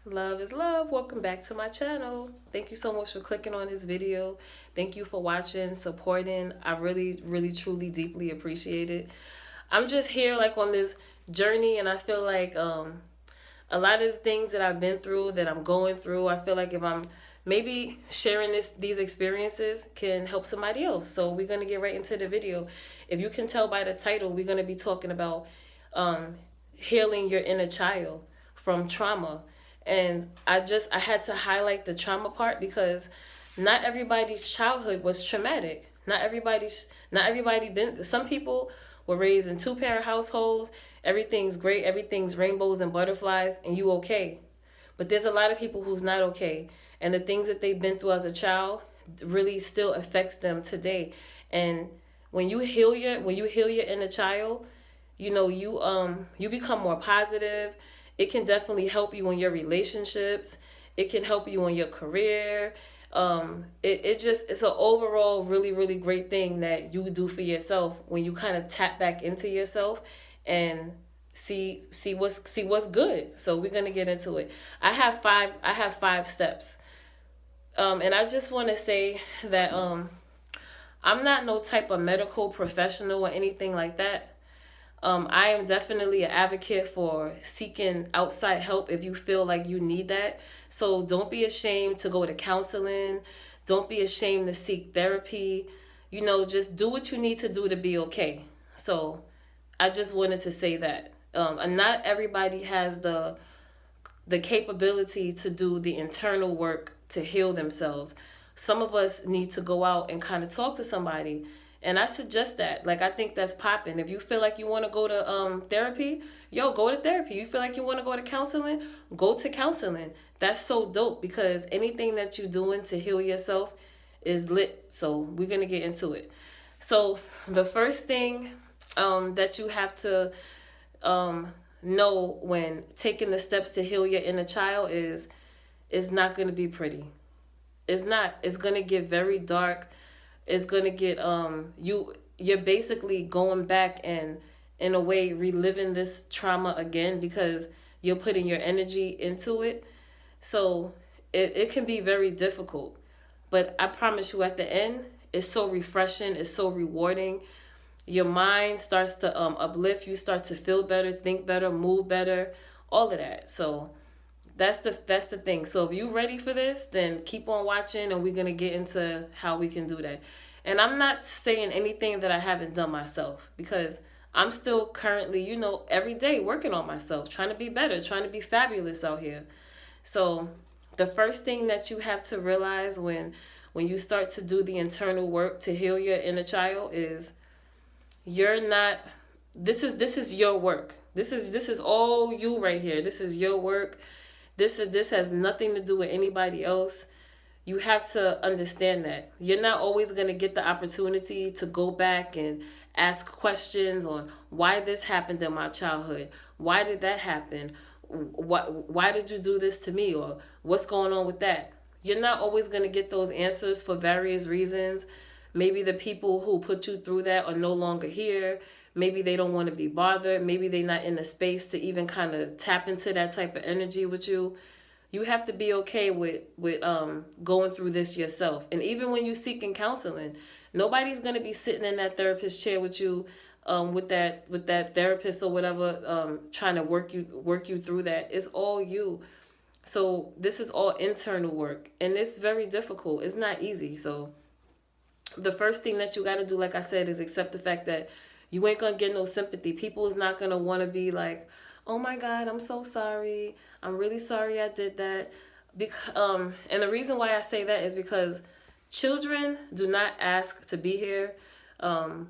Love is love. Welcome back to my channel. Thank you so much for clicking on this video. Thank you for watching, supporting. I really, really, truly, deeply appreciate it. I'm just here like on this journey, and I feel like a lot of the things that I've been through, that I'm going through, I feel like if I'm maybe sharing these experiences can help somebody else. So we're gonna get right into the video. If you can tell by the title, we're gonna be talking about um, healing your inner child from trauma. And I had to highlight the trauma part because not everybody's childhood was traumatic. Not everybody been. Some people were raised in two-parent households. Everything's great, everything's rainbows and butterflies, and you okay. But there's a lot of people who's not okay, and the things that they've been through as a child really still affects them today. And when you heal your inner child, you become more positive. It can definitely help you in your relationships. It can help you in your career. It's an overall really, really great thing that you do for yourself when you kind of tap back into yourself and see what's good. So we're gonna get into it. I have five steps. And I just want to say that I'm not no type of medical professional or anything like that. I am definitely an advocate for seeking outside help if you feel like you need that. So don't be ashamed to go to counseling. Don't be ashamed to seek therapy. Just do what you need to do to be okay. So I just wanted to say that. And not everybody has the capability to do the internal work to heal themselves. Some of us need to go out and kind of talk to somebody. And I suggest that. Like, I think that's popping. If you feel like you want to go to therapy, go to therapy. You feel like you want to go to counseling, go to counseling. That's so dope because anything that you're doing to heal yourself is lit. So we're going to get into it. So the first thing that you have to um, know when taking the steps to heal your inner child is it's not going to be pretty. It's not. It's going to get very dark. It's going to get you're basically going back and in a way reliving this trauma again because you're putting your energy into it. So it can be very difficult. But I promise you at the end, it's so refreshing, it's so rewarding. Your mind starts to uplift, you start to feel better, think better, move better, all of that. So that's the thing. So if you're ready for this, then keep on watching and we're gonna get into how we can do that. And I'm not saying anything that I haven't done myself because I'm still currently, every day working on myself, trying to be better, trying to be fabulous out here. So the first thing that you have to realize when you start to do the internal work to heal your inner child is you're not this is your work. This is all you right here. This is your work. This has nothing to do with anybody else. You have to understand that you're not always going to get the opportunity to go back and ask questions on why this happened in my childhood. Why did that happen? Why did you do this to me? Or what's going on with that? You're not always going to get those answers for various reasons. Maybe the people who put you through that are no longer here. Maybe they don't want to be bothered. Maybe they're not in the space to even kind of tap into that type of energy with you. You have to be okay with going through this yourself. And even when you seeking counseling, nobody's gonna be sitting in that therapist chair with you, with that therapist or whatever, trying to work you through that. It's all you. So this is all internal work, and it's very difficult. It's not easy. So the first thing that you got to do, like I said, is accept the fact that you ain't gonna get no sympathy. People is not gonna want to be like, oh my God, I'm so sorry. I'm really sorry I did that. And the reason why I say that is because children do not ask to be here. Um,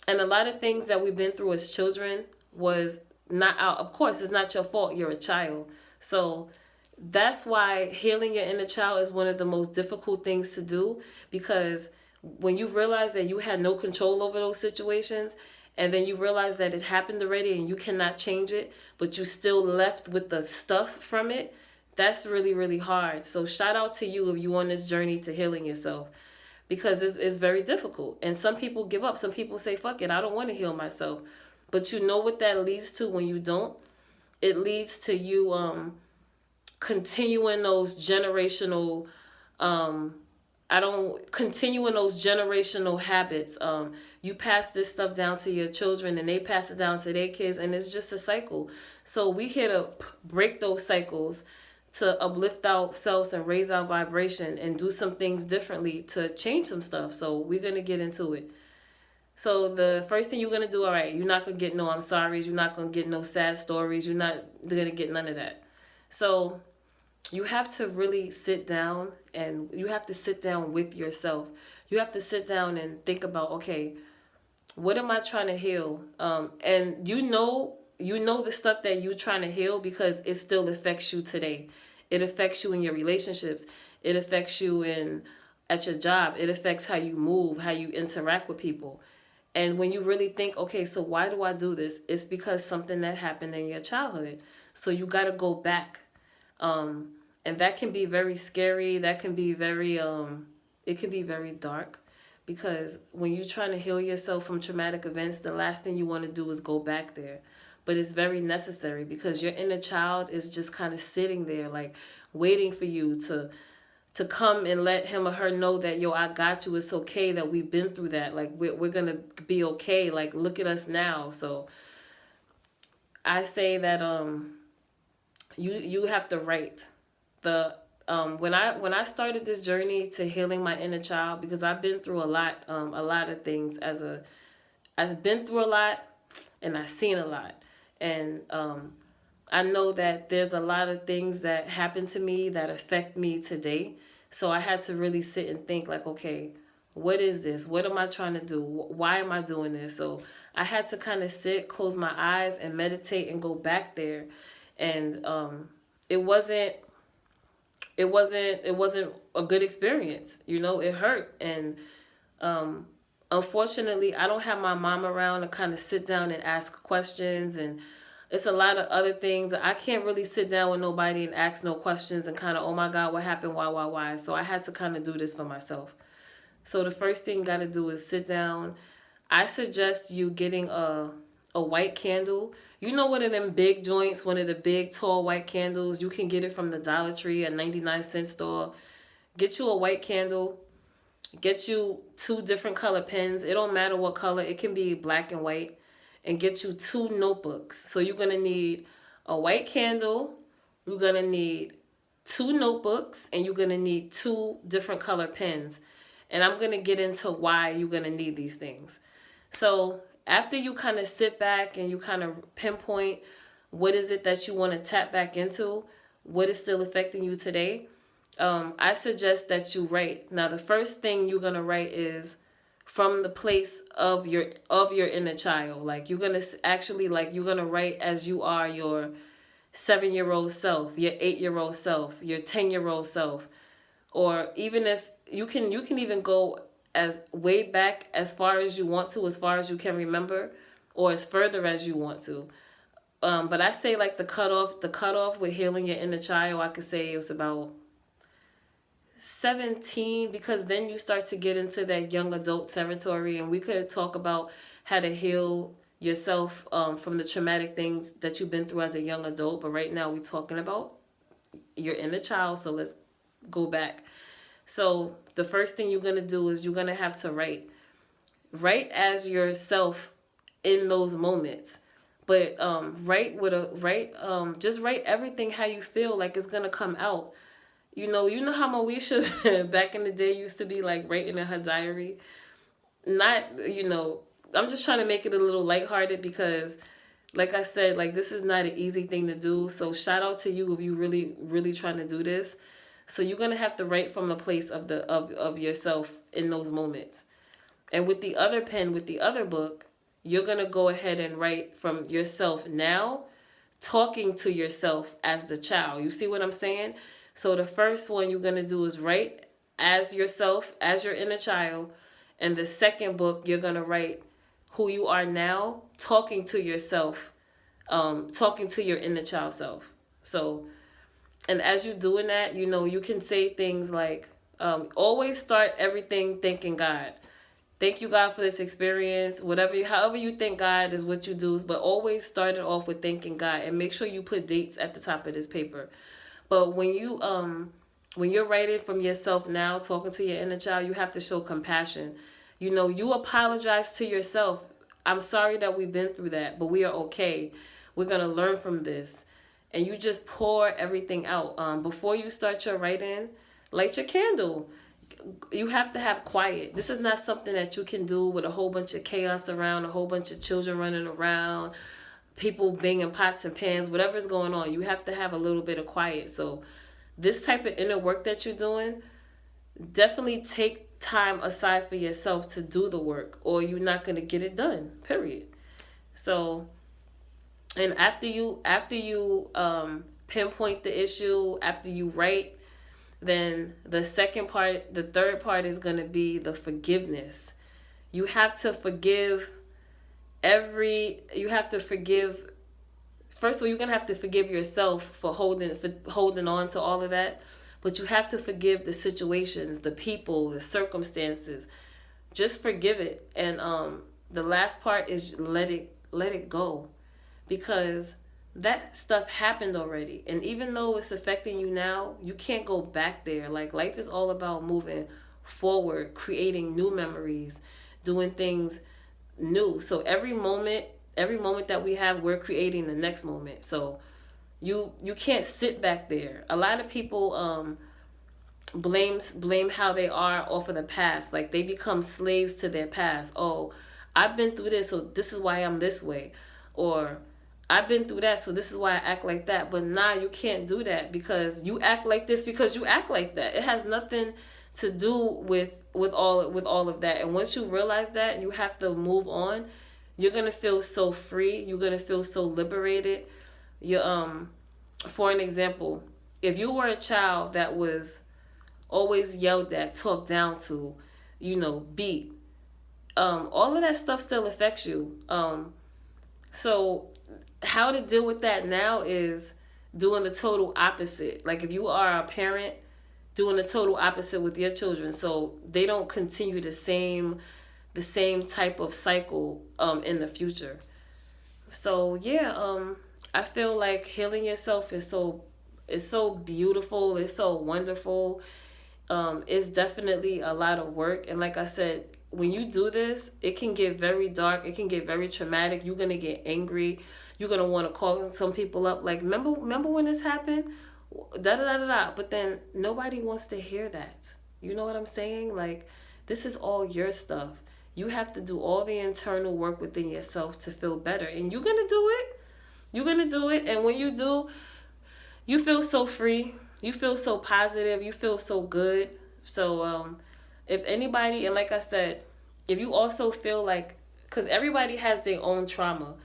and a lot of things that we've been through as children was not out. Of course, it's not your fault. You're a child. So that's why healing your inner child is one of the most difficult things to do because when you realize that you had no control over those situations and then you realize that it happened already and you cannot change it, but you still left with the stuff from it, that's really, really hard. So shout out to you if you on this journey to healing yourself because it's very difficult. And some people give up. Some people say, fuck it, I don't want to heal myself. But you know what that leads to when you don't? It leads to you continuing those generational I don't continue in those generational habits. You pass this stuff down to your children, and they pass it down to their kids, and it's just a cycle. So we here to break those cycles, to uplift ourselves and raise our vibration and do some things differently to change some stuff. So we're gonna get into it. So the first thing you're gonna do, all right, you're not gonna get no I'm sorry's, you're not gonna get no sad stories, you're not gonna get none of that. So you have to really sit down, and you have to sit down with yourself. You have to sit down and think about, okay, what am I trying to heal? And you know the stuff that you're trying to heal because it still affects you today. It affects you in your relationships. It affects you in at your job. It affects how you move, how you interact with people. And when you really think, okay, so why do I do this? It's because something that happened in your childhood. So you got to go back. And that can be very scary. That can be very, it can be very dark, because when you're trying to heal yourself from traumatic events, the last thing you want to do is go back there. But it's very necessary, because your inner child is just kind of sitting there, like waiting for you to come and let him or her know that, yo, I got you. It's okay that we've been through that. Like we're going to be okay. Like, look at us now. So I say that, you have to write the when I started this journey to healing my inner child, because I've been through a lot of things I've been through a lot, and I've seen a lot, and I know that there's a lot of things that happen to me that affect me today. So I had to really sit and think, like, okay, what is this? What am I trying to do? Why am I doing this? So I had to kind of sit, close my eyes, and meditate and go back there. And it wasn't a good experience. You know, it hurt. And unfortunately, I don't have my mom around to kind of sit down and ask questions. And it's a lot of other things. I can't really sit down with nobody and ask no questions and kind of, oh my God, what happened? Why? So I had to kind of do this for myself. So the first thing you got to do is sit down. I suggest you getting a white candle. You know, one of them big joints, one of the big tall white candles. You can get it from the Dollar Tree, a 99-cent store. Get you a white candle. Get you 2 different color pens. It don't matter what color. It can be black and white. And get you 2 notebooks. So you're going to need a white candle. You're going to need 2 notebooks. And you're going to need 2 different color pens. And I'm going to get into why you're going to need these things. So after you kind of sit back and you kind of pinpoint what is it that you want to tap back into, what is still affecting you today, I suggest that you write. Now, the first thing you're going to write is from the place of your inner child. Like, you're going to actually, like, you're going to write as you are your 7-year-old self, your 8-year-old self, your 10-year-old self. Or even if you can even go as way back as far as you want to, as far as you can remember, or as further as you want to. But I say, like, the cutoff with healing your inner child, I could say it was about 17, because then you start to get into that young adult territory, and we could talk about how to heal yourself from the traumatic things that you've been through as a young adult. But right now we're talking about your inner child, so let's go back. So the first thing you're going to do is you're going to have to write as yourself in those moments. But just write everything how you feel like it's going to come out. You know how Moesha back in the day used to be, like, writing in her diary. Not, I'm just trying to make it a little lighthearted, because like I said, like, this is not an easy thing to do. So shout out to you if you really, really trying to do this. So you're going to have to write from the place of yourself in those moments. And with the other pen, with the other book, you're going to go ahead and write from yourself now, talking to yourself as the child. You see what I'm saying? So the first one you're going to do is write as yourself, as your inner child. And the second book, you're going to write who you are now, talking to yourself, talking to your inner child self. So, and as you're doing that, you can say things like, always start everything thanking God. Thank you, God, for this experience. However you thank God is what you do. But always start it off with thanking God. And make sure you put dates at the top of this paper. But when you're writing from yourself now, talking to your inner child, you have to show compassion. You know, you apologize to yourself. I'm sorry that we've been through that, but we are okay. We're going to learn from this. And you just pour everything out. Before you start your writing, light your candle. You have to have quiet. This is not something that you can do with a whole bunch of chaos around, a whole bunch of children running around, people banging pots and pans, whatever's going on. You have to have a little bit of quiet. So this type of inner work that you're doing, definitely take time aside for yourself to do the work, or you're not going to get it done, period. So, and after you pinpoint the issue, after you write, then the third part is going to be the forgiveness. You have to forgive you have to forgive. First of all, you're going to have to forgive yourself for holding on to all of that. But you have to forgive the situations, the people, the circumstances. Just forgive it. And the last part is let it go. Because that stuff happened already. And even though it's affecting you now, you can't go back there. Like, life is all about moving forward, creating new memories, doing things new. So every moment that we have, we're creating the next moment. So you can't sit back there. A lot of people blame how they are off of the past. Like, they become slaves to their past. Oh, I've been through this, so this is why I'm this way. Or I've been through that, so this is why I act like that. But nah, you can't do that, because you act like this because you act like that. It has nothing to do with all of that. And once you realize that, you have to move on. You're gonna feel so free. You're gonna feel so liberated. You for an example, if you were a child that was always yelled at, talked down to, beat, all of that stuff still affects you. So how to deal with that now is doing the total opposite. Like, if you are a parent, doing the total opposite with your children, so they don't continue the same type of cycle in the future. So yeah, I feel like healing yourself is so beautiful. It's so wonderful. It's definitely a lot of work, and like I said, when you do this, it can get very dark. It can get very traumatic. You're gonna get angry. You're gonna want to call some people up, like, remember when this happened? Da da da da da. But then nobody wants to hear that. You know what I'm saying? Like, this is all your stuff. You have to do all the internal work within yourself to feel better, and you're gonna do it. You're gonna do it, and when you do, you feel so free. You feel so positive. You feel so good. So if anybody, and like I said, if you also feel like, because everybody has their own trauma.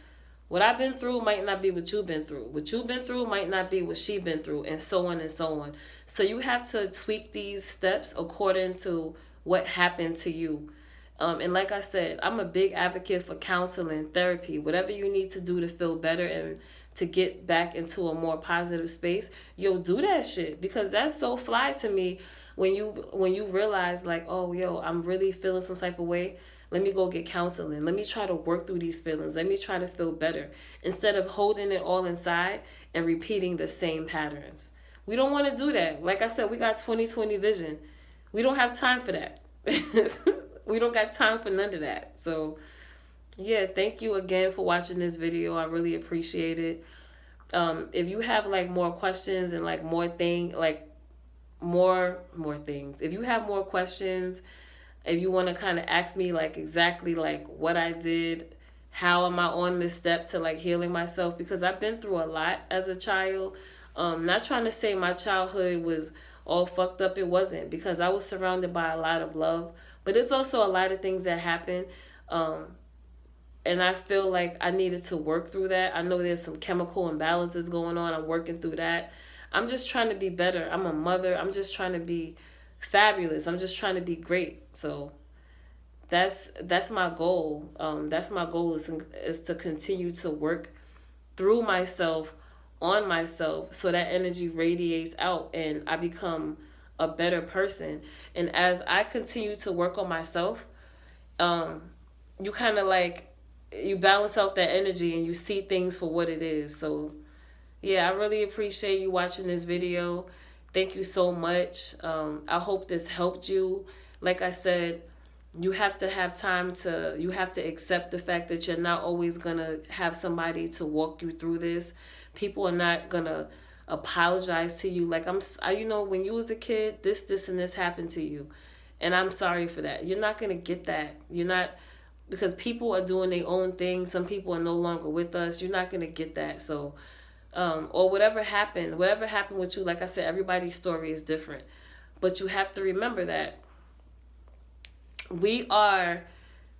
What I've been through might not be what you've been through. What you've been through might not be what she's been through, and so on and so on. So you have to tweak these steps according to what happened to you. And like I said, I'm a big advocate for counseling, therapy, whatever you need to do to feel better and to get back into a more positive space. Yo, do that shit, because that's so fly to me when you realize, like, oh, yo, I'm really feeling some type of way. Let me go get counseling. Let me try to work through these feelings. Let me try to feel better, instead of holding it all inside and repeating the same patterns. We don't want to do that. Like I said, we got 20/20 vision. We don't have time for that. We don't got time for none of that. So yeah, thank you again for watching this video. I really appreciate it. If you have like more questions and like more things, if you have more questions, if you want to kind of ask me like exactly like what I did, how am I on this step to like healing myself, because I've been through a lot as a child. Not trying to say my childhood was all fucked up. It wasn't, because I was surrounded by a lot of love, but it's also a lot of things that happened. And I feel like I needed to work through that. I know there's some chemical imbalances going on. I'm working through that. I'm just trying to be better. I'm a mother. I'm just trying to be fabulous. I'm just trying to be great. So that's my goal. That's my goal is to continue to work through myself, on myself, so that energy radiates out and I become a better person. And as I continue to work on myself, you kind of like, you balance out that energy and you see things for what it is. So Yeah, I really appreciate you watching this video. Thank you so much. I hope this helped you. Like I said, you have to have time to, you have to accept the fact that you're not always going to have somebody to walk you through this. People are not going to apologize to you. Like, you know, when you was a kid, this, and this happened to you. And I'm sorry for that. You're not going to get that. You're not, because people are doing their own thing. Some people are no longer with us. You're not going to get that. So, or whatever happened with you, like I said, everybody's story is different. But you have to remember that we are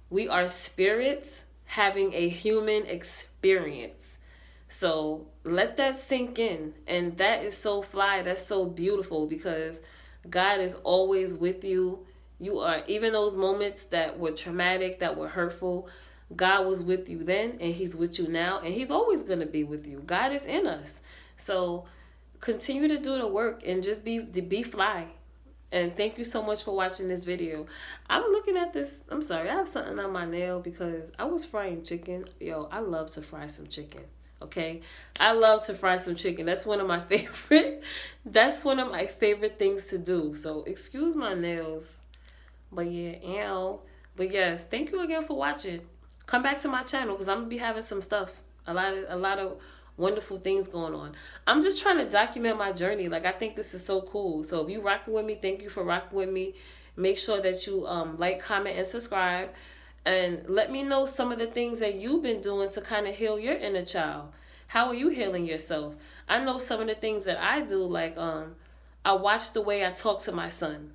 we are spirits having a human experience. So let that sink in. And that is so fly. That's so beautiful because God is always with you. You are, even those moments that were traumatic, that were hurtful, God was with you then and he's with you now and he's always going to be with you. God is in us. So continue to do the work and just be fly. And thank you so much for watching this video. I'm looking at this. I'm sorry. I have something on my nail because I was frying chicken. Yo, I love to fry some chicken. Okay? I love to fry some chicken. That's one of my favorite. That's one of my favorite things to do. So excuse my nails. But yeah, ow. But yes, thank you again for watching. Come back to my channel because I'm going to be having some stuff. A lot of wonderful things going on. I'm just trying to document my journey. Like, I think this is so cool. So if you rocking with me, thank you for rocking with me. Make sure that you like, comment, and subscribe. And let me know some of the things that you've been doing to kind of heal your inner child. How are you healing yourself? I know some of the things that I do, like I watch the way I talk to my son.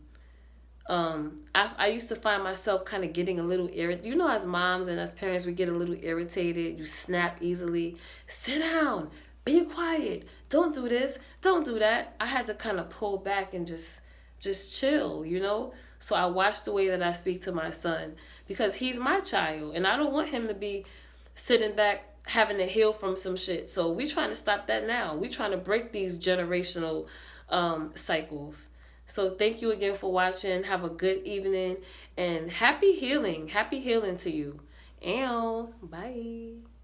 I used to find myself kind of getting a little irritated. You know, as moms and as parents, we get a little irritated. You snap easily. Sit down. Be quiet. Don't do this. Don't do that. I had to kind of pull back and just chill, you know? So I watch the way that I speak to my son because he's my child and I don't want him to be sitting back having to heal from some shit. So we trying to stop that now. We trying to break these generational cycles. So thank you again for watching. Have a good evening and happy healing. Happy healing to you. And bye.